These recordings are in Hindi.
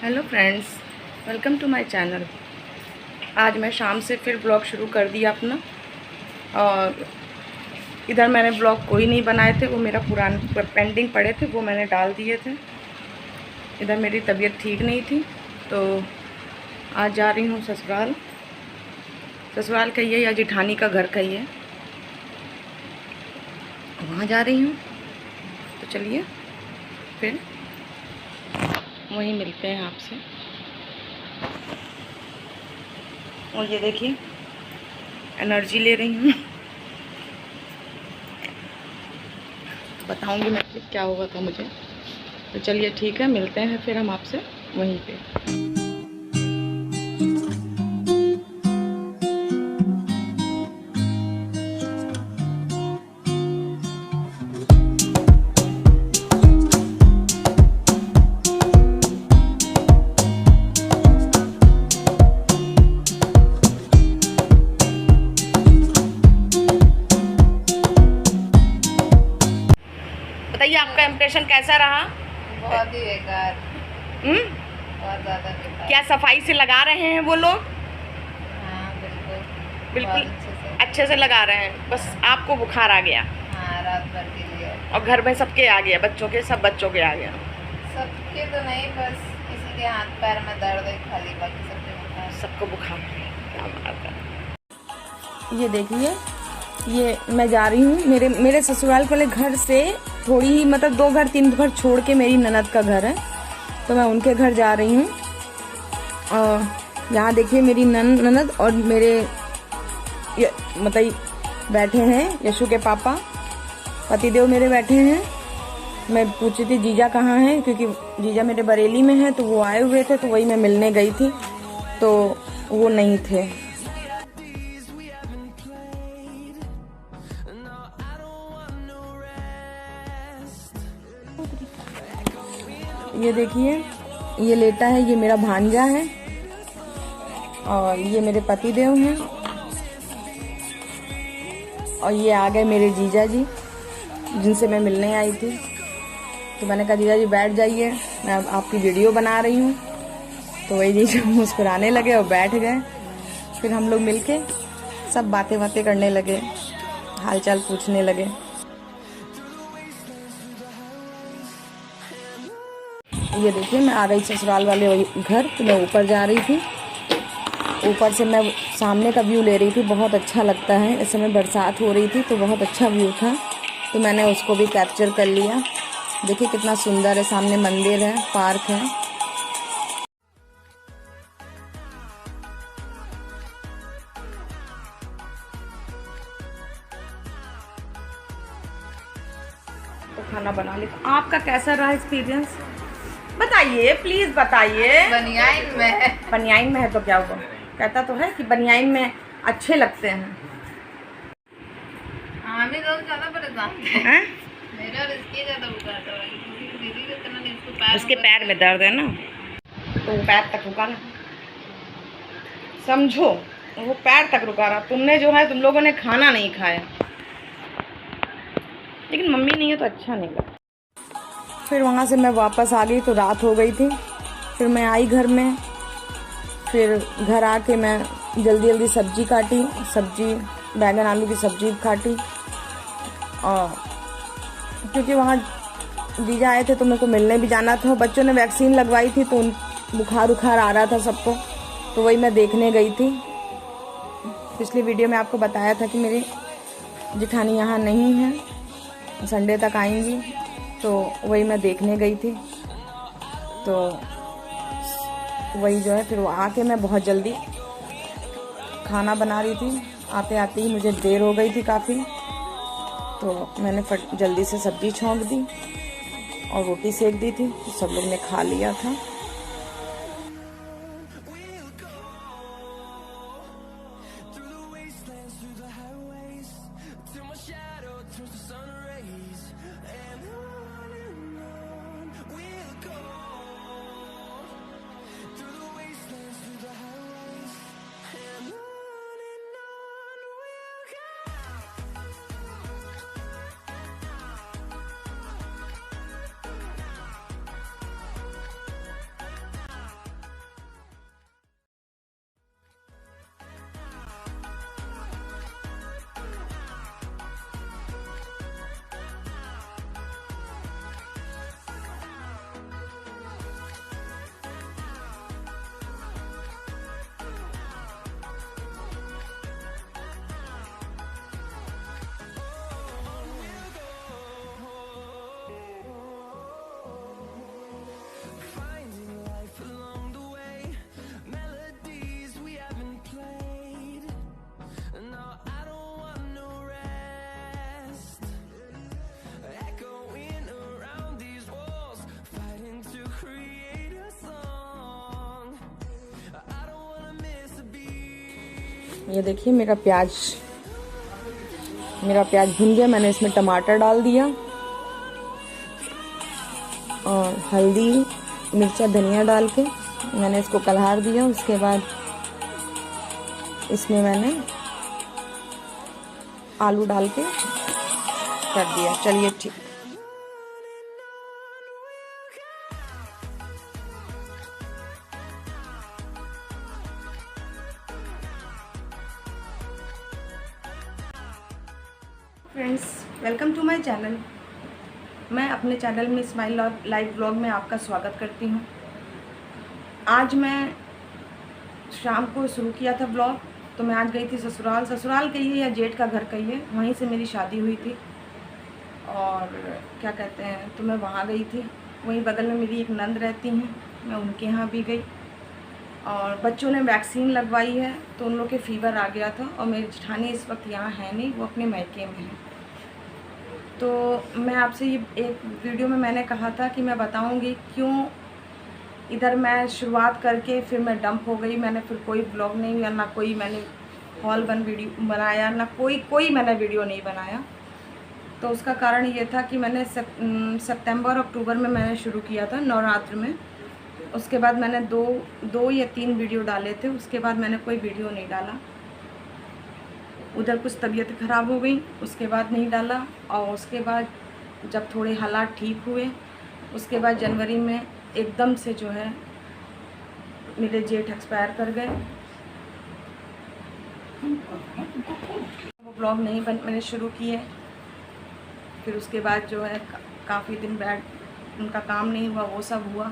Hello friends, welcome to my channel. आज मैं शाम से फिर ब्लॉग शुरू कर दिया अपना। और इधर मैंने ब्लॉग कोई नहीं बनाए थे, वो मेरा पुराना पेंडिंग पड़े थे, वो मैंने डाल दिए थे। इधर मेरी तबीयत ठीक नहीं थी तो आज जा रही हूँ ससुराल। ससुराल कहिए या जिठानी का घर कहिए, वहाँ जा रही हूँ। तो चलिए फिर वहीं मिलते हैं आपसे। और ये देखिए एनर्जी ले रही हूँ, बताऊंगी मैं क्या हुआ था मुझे। तो चलिए ठीक है, मिलते हैं फिर हम आपसे वहीं पे। बताइए आपका इम्प्रेशन कैसा रहा? बहुत ही बेकार। बहुत ज़्यादा बेकार। क्या सफाई से लगा रहे हैं वो लोग? हाँ बिल्कुल बिल्कुल बहुत अच्छे से लगा रहे हैं। बस आपको बुखार आ गया हाँ, रात भर के लिए। और घर में सबके आ गया, बच्चों के, सब बच्चों के आ गया। सबके तो नहीं, बस किसी के हाथ पैर में दर्द है खाली, बाकी सबके बुखार। सबको बुखार है। क्या बात है। ये देखिए, ये मैं जा रही हूँ मेरे ससुराल वाले घर से थोड़ी ही, मतलब 2 घर 3 घर छोड़ के मेरी ननद का घर है, तो मैं उनके घर जा रही हूँ। और यहाँ देखिए मेरी ननद और मेरे मतलब बैठे हैं, यशु के पापा पतिदेव मेरे बैठे हैं। मैं पूछी थी जीजा कहाँ हैं, क्योंकि जीजा मेरे बरेली में है, तो वो आए हुए थे, तो वही मैं मिलने गई थी, तो वो नहीं थे। ये देखिए, ये लेटा है, ये मेरा भांजा है, और ये मेरे पतिदेव हैं, और ये आ गए मेरे जीजा जी जिनसे मैं मिलने आई थी। तो मैंने कहा जीजा जी बैठ जाइए, मैं अब आपकी वीडियो बना रही हूँ। तो वही जीजा मुस्कुराने लगे और बैठ गए। फिर हम लोग मिलके सब बातें करने लगे, हालचाल पूछने लगे। ये देखिए मैं आ रही ससुराल वाले घर, तो मैं ऊपर जा रही थी। ऊपर से मैं सामने का व्यू ले रही थी, बहुत अच्छा लगता है। इस समय बरसात हो रही थी तो बहुत अच्छा व्यू था, तो मैंने उसको भी कैप्चर कर लिया। देखिए कितना सुंदर है, सामने मंदिर है, पार्क है। तो खाना बना लिया। आपका कैसा रहा एक्सपीरियंस, बताइए प्लीज बताइए। बनियाइन में है तो क्या हुआ, कहता तो है कि बनियाइन में अच्छे लगते हैं। हमें लोग ज़्यादा परेशान थे। मेरा और इसके ज़्यादा बुखार था, दीदी को इतना नहीं, उसके पैर में दर्द है ना, तो वो पैर तक रुका ना, समझो, वो पैर तक रुका रहा। तुमने जो है, तुम लोगों ने खाना नहीं खाया, लेकिन मम्मी नहीं है तो अच्छा नहीं लगा। फिर वहाँ से मैं वापस आ गई तो रात हो गई थी। फिर मैं आई घर में, फिर घर आके मैं जल्दी सब्जी काटी, सब्जी बैगन आलू की सब्जी काटी। और क्योंकि वहाँ जीजा आए थे तो मेरे को मिलने भी जाना था। बच्चों ने वैक्सीन लगवाई थी तो बुखार आ रहा था सबको, तो वही मैं देखने गई थी। पिछली वीडियो में आपको बताया था कि मेरी जिठानी यहाँ नहीं है, संडे तक आएंगी, तो वही मैं देखने गई थी। तो वही जो है, फिर वो आके मैं बहुत जल्दी खाना बना रही थी। आते आते ही मुझे देर हो गई थी काफ़ी, तो मैंने जल्दी से सब्जी छौंक दी और रोटी सेक दी थी, तो सब लोग ने खा लिया था। ये देखिए मेरा प्याज भुन गया। मैंने इसमें टमाटर डाल दिया और हल्दी मिर्चा धनिया डाल के मैंने इसको कलहार दिया। उसके बाद इसमें मैंने आलू डाल के कर दिया। चलिए ठीक। Friends, welcome to my channel. मैं अपने चैनल में स्माइल लाइव ब्लॉग में आपका स्वागत करती हूँ। आज मैं शाम को शुरू किया था ब्लॉग, तो मैं आज गई थी ससुराल कहिए या जेठ का घर कहिए, वहीं से मेरी शादी हुई थी और क्या कहते हैं, तो मैं वहाँ गई थी। वहीं बगल में मेरी एक नंद रहती हैं, मैं उनके यहाँ भी गई और बच्चों ने वैक्सीन लगवाई है तो उन लोग के फीवर आ गया था और मेरी जेठानी इस वक्त यहाँ है नहीं, वो अपने मायके में है। तो मैं आपसे ये एक वीडियो में मैंने कहा था कि मैं बताऊंगी क्यों इधर मैं शुरुआत करके फिर मैं डंप हो गई। मैंने फिर कोई ब्लॉग नहीं या ना कोई मैंने हॉल वीडियो बनाया, ना कोई मैंने वीडियो नहीं बनाया। तो उसका कारण ये था कि मैंने सितंबर अक्टूबर में मैंने शुरू किया था नवरात्र में। उसके बाद मैंने दो या 3 वीडियो डाले थे, उसके बाद मैंने कोई वीडियो नहीं डाला। उधर कुछ तबीयत ख़राब हो गई, उसके बाद नहीं डाला। और उसके बाद जब थोड़े हालात ठीक हुए, उसके बाद जनवरी में एकदम से जो है मेरे जेठ एक्सपायर कर गए। वो ब्लॉग नहीं मैंने शुरू किए। फिर उसके बाद जो है काफ़ी दिन बैठ उनका काम नहीं हुआ, वो सब हुआ।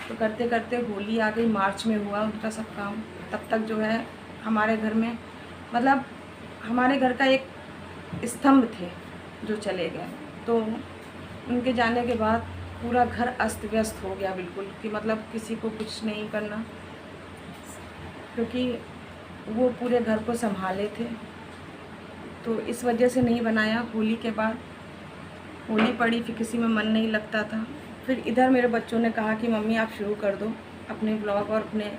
तो करते करते होली आ गई, मार्च में हुआ उनका सब काम। तब तक जो है हमारे घर में, मतलब हमारे घर का एक स्तंभ थे जो चले गए। तो उनके जाने के बाद पूरा घर अस्त व्यस्त हो गया बिल्कुल, कि मतलब किसी को कुछ नहीं करना, क्योंकि वो पूरे घर को संभाले थे। तो इस वजह से नहीं बनाया। होली के बाद होली पड़ी, फिर किसी में मन नहीं लगता था। फिर इधर मेरे बच्चों ने कहा कि मम्मी आप शुरू कर दो अपने ब्लॉग और अपने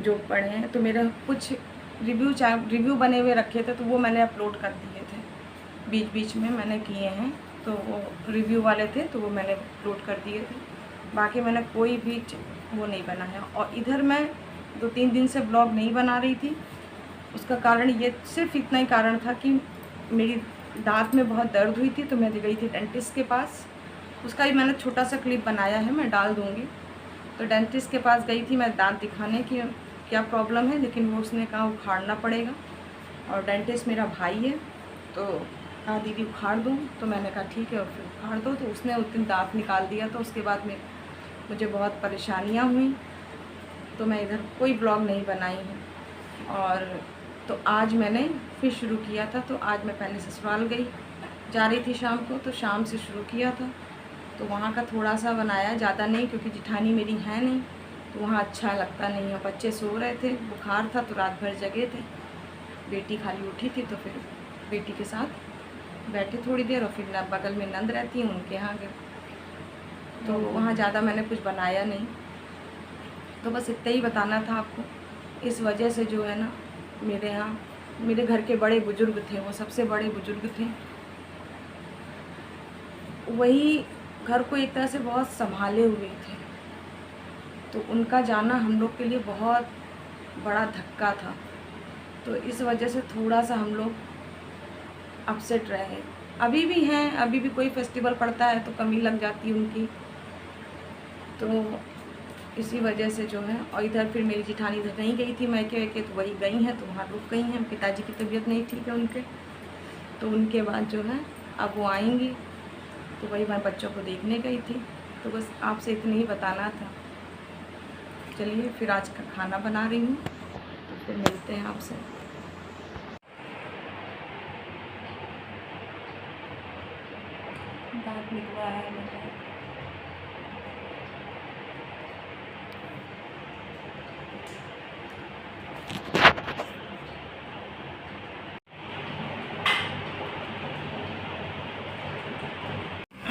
जो पढ़े हैं। तो मेरे कुछ रिव्यू बने हुए रखे थे, तो वो मैंने अपलोड कर दिए थे, बीच बीच में मैंने किए हैं। तो वो रिव्यू वाले थे तो वो मैंने अपलोड कर दिए थे। बाकी मैंने कोई भी वो नहीं बनाया। और इधर मैं 2-3 दिन से ब्लॉग नहीं बना रही थी। उसका कारण ये सिर्फ इतना ही कारण था कि मेरी दांत में बहुत दर्द हुई थी, तो मैं गई थी डेंटिस्ट के पास। उसका ही मैंने छोटा सा क्लिप बनाया है, मैं डाल दूँगी। तो डेंटिस्ट के पास गई थी मैं दांत दिखाने की क्या प्रॉब्लम है, लेकिन वो उसने कहा उखाड़ना पड़ेगा। और डेंटिस्ट मेरा भाई है, तो कहा दीदी उखाड़ दूँ, तो मैंने कहा ठीक है और फिर उखाड़ दो। तो उसने उस दिन दांत निकाल दिया। तो उसके बाद में मुझे बहुत परेशानियाँ हुई, तो मैं इधर कोई ब्लॉग नहीं बनाई हूँ। और तो आज मैंने फिर शुरू किया था। तो आज मैं पहले ससुराल जा रही थी शाम को, तो शाम से शुरू किया था। तो वहाँ का थोड़ा सा बनाया, ज़्यादा नहीं, क्योंकि जिठानी मेरी है नहीं, तो वहाँ अच्छा लगता नहीं है। बच्चे सो रहे थे, बुखार था तो रात भर जगे थे। बेटी खाली उठी थी तो फिर बेटी के साथ बैठे थोड़ी देर, और फिर बगल में नंद रहती हैं, उनके यहाँ गए। तो वहाँ ज़्यादा मैंने कुछ बनाया नहीं। तो बस इतना ही बताना था आपको। इस वजह से जो है ना, मेरे यहाँ मेरे घर के बड़े बुजुर्ग थे, वो सबसे बड़े बुजुर्ग थे, वही घर को एक तरह से बहुत संभाले हुए थे। तो उनका जाना हम लोग के लिए बहुत बड़ा धक्का था। तो इस वजह से थोड़ा सा हम लोग अपसेट रहे। अभी भी हैं, अभी भी कोई फेस्टिवल पड़ता है तो कमी लग जाती है उनकी। तो इसी वजह से जो है, और इधर फिर मेरी जिठानी इधर नहीं गई थी मायके के, तो वही गई हैं, तो वहाँ रुक गई हैं। पिताजी की तबीयत नहीं ठीक है उनके, तो उनके बाद जो है अब वो आएंगी। तो वही मैं बच्चों को देखने गई थी। तो बस आपसे इतना ही बताना था। चलिए फिर आज का खाना बना रही हूँ, तो फिर मिलते हैं आपसे। दांत निकलवा है मेरा।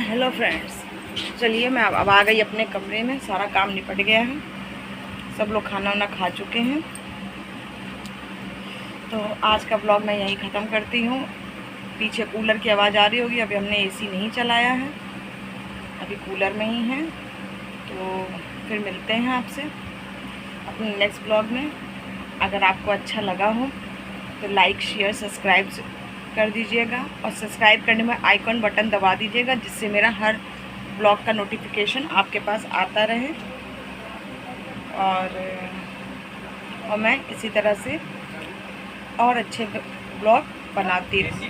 हेलो फ्रेंड्स, चलिए मैं अब आ गई अपने कमरे में। सारा काम निपट गया है, सब लोग खाना वाना खा चुके हैं। तो आज का ब्लॉग मैं यहीं ख़त्म करती हूँ। पीछे कूलर की आवाज़ आ रही होगी, अभी हमने एसी नहीं चलाया है, अभी कूलर में ही है। तो फिर मिलते हैं आपसे अपने नेक्स्ट ब्लॉग में। अगर आपको अच्छा लगा हो तो लाइक शेयर सब्सक्राइब कर दीजिएगा, और सब्सक्राइब करने में आइकॉन बटन दबा दीजिएगा, जिससे मेरा हर ब्लॉग का नोटिफिकेशन आपके पास आता रहे। और मैं इसी तरह से और अच्छे ब्लॉग बनाती रहूँ।